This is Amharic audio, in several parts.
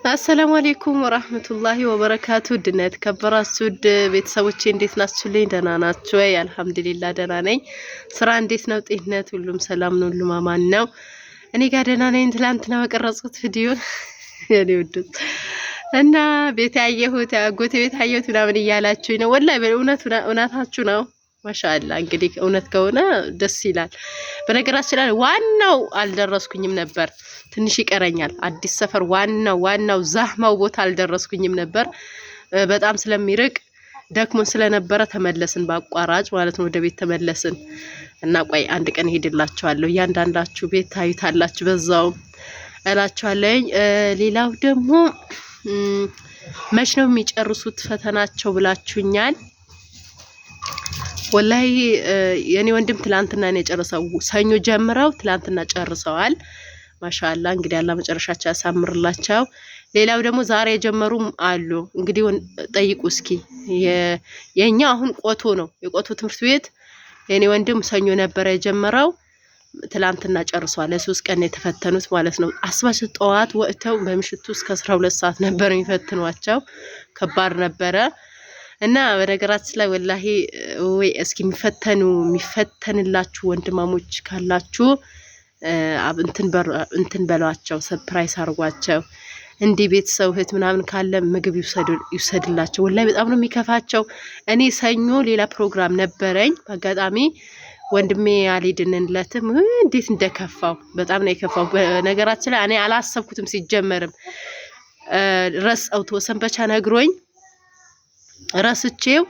السلام عليكم ورحمة الله وبركاته. دنيت كبرات سود ቤተሰቦቼ እንዴት ናችሁልኝ? ደህና ናችሁ ወይ? አልহামዱሊላህ ደህና ነኝ። ስራ እንዴት ነው? ጤንነት ሁሉም ሰላም ነው? ሁሉም አማን ነው? እኔ ጋር ደህና ነኝ። ትላንትና በቀረጽኩት ቪዲዮ የኔ ወዱት እና ቤት ያየሁት አጎቴ ቤት ያየሁት ምናምን እያላችሁ ነው። ወላሂ እውነታችሁ ነው። ማሻአላ እንግዲህ እውነት ከሆነ ደስ ይላል። በነገራችን ላይ ዋናው አልደረስኩኝም ነበር፣ ትንሽ ይቀረኛል። አዲስ ሰፈር ዋናው ዛህማው ቦታ አልደረስኩኝም ነበር። በጣም ስለሚርቅ ደክሞን ስለነበረ ተመለስን፣ በአቋራጭ ማለት ነው ወደ ቤት ተመለስን እና ቆይ አንድ ቀን ሄድላችኋለሁ። እያንዳንዳችሁ ቤት ታዩታላችሁ በዛው እላችኋለሁ። ሌላው ደግሞ መች ነው የሚጨርሱት ፈተናቸው ብላችሁኛል። ወላሂ የኔ ወንድም ትላንትና ነው የጨረሰው። ሰኞ ጀምረው ትላንትና ጨርሰዋል። ማሻአላ እንግዲህ አላህ መጨረሻቸው ያሳምርላቸው። ሌላው ደግሞ ዛሬ የጀመሩም አሉ። እንግዲህ ጠይቁ እስኪ። የኛ አሁን ቆቶ ነው የቆቶ ትምህርት ቤት የኔ ወንድም ሰኞ ነበር የጀመረው፣ ትላንትና ጨርሷል። ለ3 ቀን የተፈተኑት ማለት ነው። አስባሽ ጠዋት ወጥተው በምሽቱ እስከ 12 ሰዓት ነበር የሚፈትኗቸው። ከባድ ነበረ። እና በነገራችን ላይ ወላሂ ወይ እስኪ የሚፈተንላችሁ ወንድማሞች ካላችሁ እንትን በሏቸው፣ ሰርፕራይዝ አርጓቸው። እንዲህ ቤተሰብ እህት ምናምን ካለ ምግብ ይውሰድላቸው። ወላሂ በጣም ነው የሚከፋቸው። እኔ ሰኞ ሌላ ፕሮግራም ነበረኝ፣ በአጋጣሚ ወንድሜ አልሄድንለትም። እንዴት እንደከፋው በጣም ነው የከፋው። በነገራችን ላይ እኔ አላሰብኩትም ሲጀመርም፣ ረስአው ተወሰንበቻ ነግሮኝ ራስቼው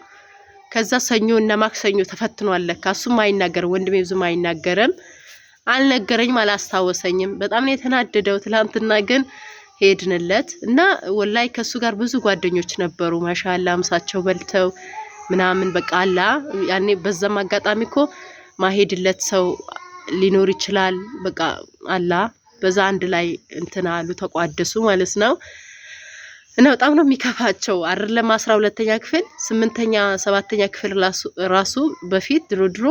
ከዛ ሰኞ እና ማክሰኞ ተፈትኗል። ለካ እሱም አይናገርም፣ ወንድሜ ብዙም አይናገርም። አልነገረኝም፣ አላስታወሰኝም። በጣም ነው የተናደደው። ትላንትና ግን ሄድንለት እና ወላይ ከሱ ጋር ብዙ ጓደኞች ነበሩ። ማሻአላ ምሳቸው በልተው ምናምን በቃ አላ ያኔ በዛም አጋጣሚ እኮ ማሄድለት ሰው ሊኖር ይችላል። በቃ አላ በዛ አንድ ላይ እንትና አሉ፣ ተቋደሱ ማለት ነው። እና በጣም ነው የሚከፋቸው። አይደለም 12ኛ ክፍል 8ኛ 7ኛ ክፍል ራሱ በፊት ድሮ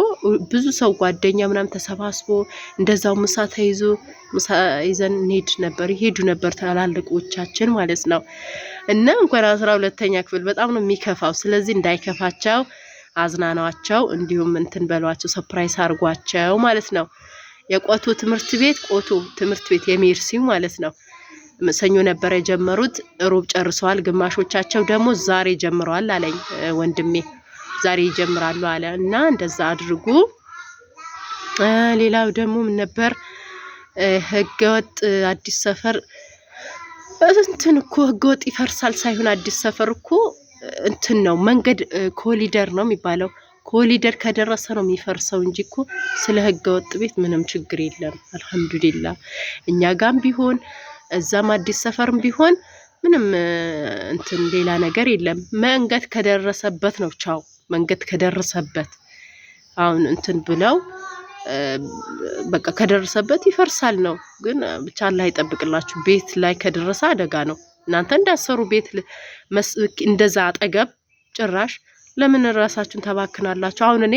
ብዙ ሰው ጓደኛ ምናምን ተሰባስቦ እንደዛው ምሳ ተይዞ ምሳ ይዘን ይሄዱ ነበር ታላላቆቻችን ማለት ነው። እና እንኳን 12ኛ ክፍል በጣም ነው የሚከፋው። ስለዚህ እንዳይከፋቸው አዝናናቸው፣ እንዲሁም እንትን በሏቸው፣ ሰርፕራይዝ አርጓቸው ማለት ነው። የቆቶ ትምህርት ቤት የሜርሲው ማለት ነው ሰኞ ነበር የጀመሩት፣ ሮብ ጨርሰዋል። ግማሾቻቸው ደግሞ ዛሬ ጀምረዋል አለኝ ወንድሜ፣ ዛሬ ይጀምራሉ አለ። እና እንደዛ አድርጉ። ሌላው ደግሞ ምን ነበር ህገወጥ አዲስ ሰፈር እንትን እኮ ህገወጥ ይፈርሳል ሳይሆን አዲስ ሰፈር እኮ እንትን ነው መንገድ ኮሊደር ነው የሚባለው። ኮሊደር ከደረሰ ነው የሚፈርሰው እንጂ እኮ ስለ ህገወጥ ቤት ምንም ችግር የለም። አልহামዱሊላህ እኛ ጋም ቢሆን እዛም አዲስ ሰፈርም ቢሆን ምንም እንትን ሌላ ነገር የለም። መንገድ ከደረሰበት ነው ቻው። መንገድ ከደረሰበት አሁን እንትን ብለው በቃ ከደረሰበት ይፈርሳል ነው። ግን ብቻ አላህ ይጠብቅላችሁ። ቤት ላይ ከደረሰ አደጋ ነው። እናንተ እንዳሰሩ ቤት እንደዛ አጠገብ ጭራሽ ለምን ራሳችሁን ተባክናላችሁ? አሁን እኔ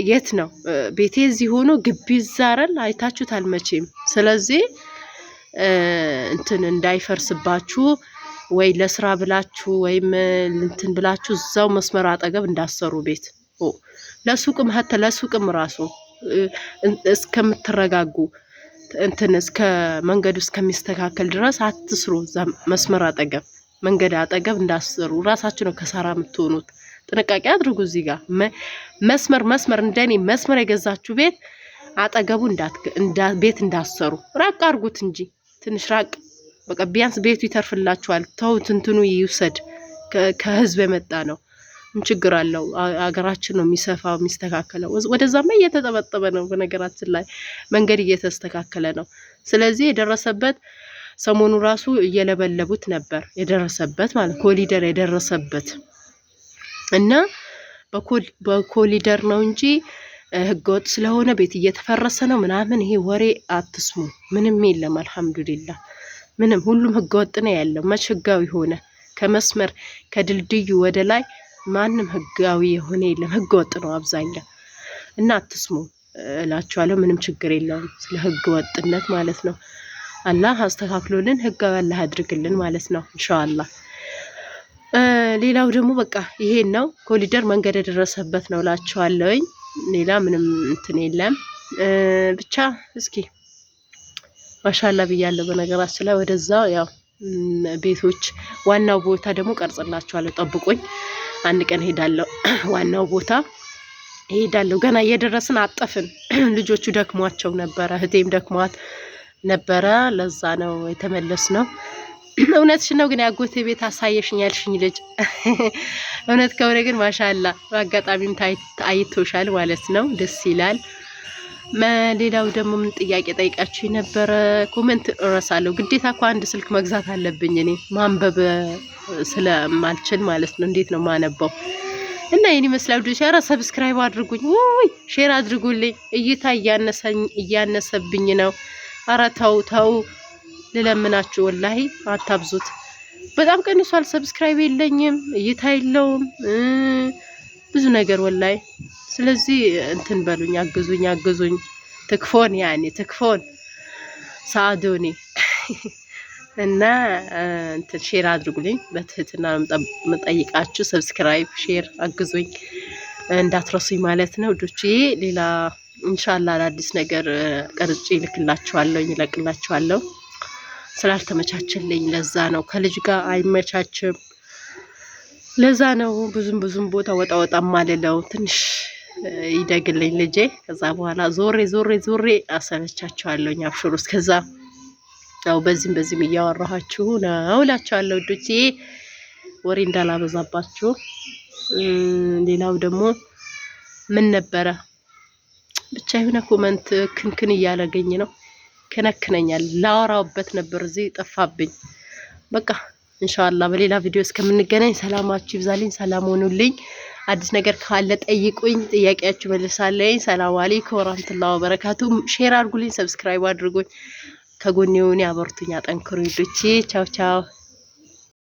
የት ነው ቤቴ እዚህ ሆኖ ግቢ ዛረል አይታችሁታል መቼም። ስለዚህ እንትን እንዳይፈርስባችሁ ወይ ለስራ ብላችሁ ወይም እንትን ብላችሁ እዛው መስመር አጠገብ እንዳሰሩ ቤት ለሱቅም ራሱ እስከምትረጋጉ እንትን እስከ መንገዱ እስከሚስተካከል ድረስ አትስሩ። እዛ መስመር አጠገብ መንገድ አጠገብ እንዳሰሩ ራሳችሁ ነው ከሳራ የምትሆኑት። ጥንቃቄ አድርጉ። እዚህ ጋር መስመር እንደኔ መስመር የገዛችሁ ቤት አጠገቡ ቤት እንዳሰሩ ራቅ አድርጉት እንጂ ትንሽ ራቅ። በቃ ቢያንስ ቤቱ ይተርፍላችኋል። ተውት፣ እንትኑ ይውሰድ። ከህዝብ የመጣ ነው። ምን ችግር አለው? አገራችን ነው የሚሰፋው የሚስተካከለው። ወደዛማ እየተጠበጠበ ነው። በነገራችን ላይ መንገድ እየተስተካከለ ነው። ስለዚህ የደረሰበት ሰሞኑ ራሱ እየለበለቡት ነበር የደረሰበት ማለት ኮሊደር የደረሰበት እና በኮሊደር ነው እንጂ ህገወጥ ስለሆነ ቤት እየተፈረሰ ነው ምናምን ይሄ ወሬ አትስሙ። ምንም የለም። አልহামዱሊላህ ምንም ሁሉም ህገወጥ ነው ያለው። መች ህጋዊ ሆነ? ከመስመር ከድልድዩ ወደ ላይ ማንም ህጋዊ የሆነ የለም። ህገወጥ ነው አብዛኛው። እና አትስሙ እላችኋለሁ። ምንም ችግር የለውም ስለ ህገወጥነት ማለት ነው። አላህ አስተካክሎልን ህጋዊ አላህ አድርግልን ማለት ነው ኢንሻአላህ። ሌላው ደግሞ በቃ ይሄን ነው ኮሊደር መንገድ የደረሰበት ነው ላችኋለሁኝ። ሌላ ምንም እንትን የለም። ብቻ እስኪ ማሻአላ ብያለሁ። በነገራችን ላይ ወደዛ ያው ቤቶች ዋናው ቦታ ደግሞ ቀርጽላችኋለሁ፣ ጠብቁኝ። አንድ ቀን ሄዳለሁ ዋናው ቦታ ሄዳለሁ። ገና እየደረስን አጠፍን። ልጆቹ ደክሟቸው ነበረ፣ እህቴም ደክሟት ነበረ። ለዛ ነው የተመለስነው። እውነትሽ ነው ግን ያጎቴ ቤት አሳየሽኝ ያልሽኝ ልጅ እውነት ከሆነ ግን ማሻአላ በአጋጣሚም አይቶሻል ማለት ነው። ደስ ይላል። ሌላው ደግሞ ምን ጥያቄ ጠይቃችሁ ነበረ? ኮሜንት እረሳለሁ። ግዴታ እኮ አንድ ስልክ መግዛት አለብኝ እኔ ማንበብ ስለማልችል ማለት ነው። እንዴት ነው ማነበው? እና ይሄን ይመስላል። ሸራ ሰብስክራይብ አድርጉኝ፣ ውይ ሼር አድርጉልኝ። እይታ እያነሰብኝ ነው። ኧረ ተው ተው ልለምናችሁ፣ ወላሂ አታብዙት። በጣም ቀንሷል። ሰብስክራይብ የለኝም፣ እይታ የለውም፣ ብዙ ነገር ወላሂ። ስለዚህ እንትን በሉኝ፣ አግዙኝ። ትክፎን ያኔ ትክፎን ሳዶኒ እና እንትን ሼር አድርጉልኝ። በትህትና መጠይቃችሁ ሰብስክራይብ፣ ሼር አግዙኝ እንዳትረሱኝ ማለት ነው ዶቼ። ሌላ ኢንሻአላህ አዲስ ነገር ቀርጬ ይለቅላችኋለሁ። ስላልተመቻቸልኝ ለዛ ነው። ከልጅ ጋር አይመቻችም። ለዛ ነው ብዙም ቦታ ወጣ ማለለው። ትንሽ ይደግልኝ ልጄ። ከዛ በኋላ ዞሬ አሰለቻቸዋለሁኝ። አብሽሩ። እስከዛ ያው በዚህም እያወራኋችሁ ነው እላችኋለሁ ውዶቼ፣ ወሬ እንዳላበዛባችሁ። ሌላው ደግሞ ምን ነበረ ብቻ የሆነ ኮመንት ክንክን እያለገኝ ነው፣ ከነክነኛል። ላወራውበት ነበር እዚህ ጠፋብኝ። በቃ ኢንሻአላህ በሌላ ቪዲዮ እስከምንገናኝ ሰላማችሁ ይብዛልኝ። ሰላም ሆኑልኝ። አዲስ ነገር ካለ ጠይቁኝ፣ ጥያቄያችሁ መልሳለኝ። ሰላም አለይኩም ወራህመቱላሂ ወበረካቱ። ሼር አድርጉልኝ፣ ሰብስክራይብ አድርጉኝ፣ ከጎኔ አበርቱኝ፣ አጠንክሩኝ። ቻው ቻው።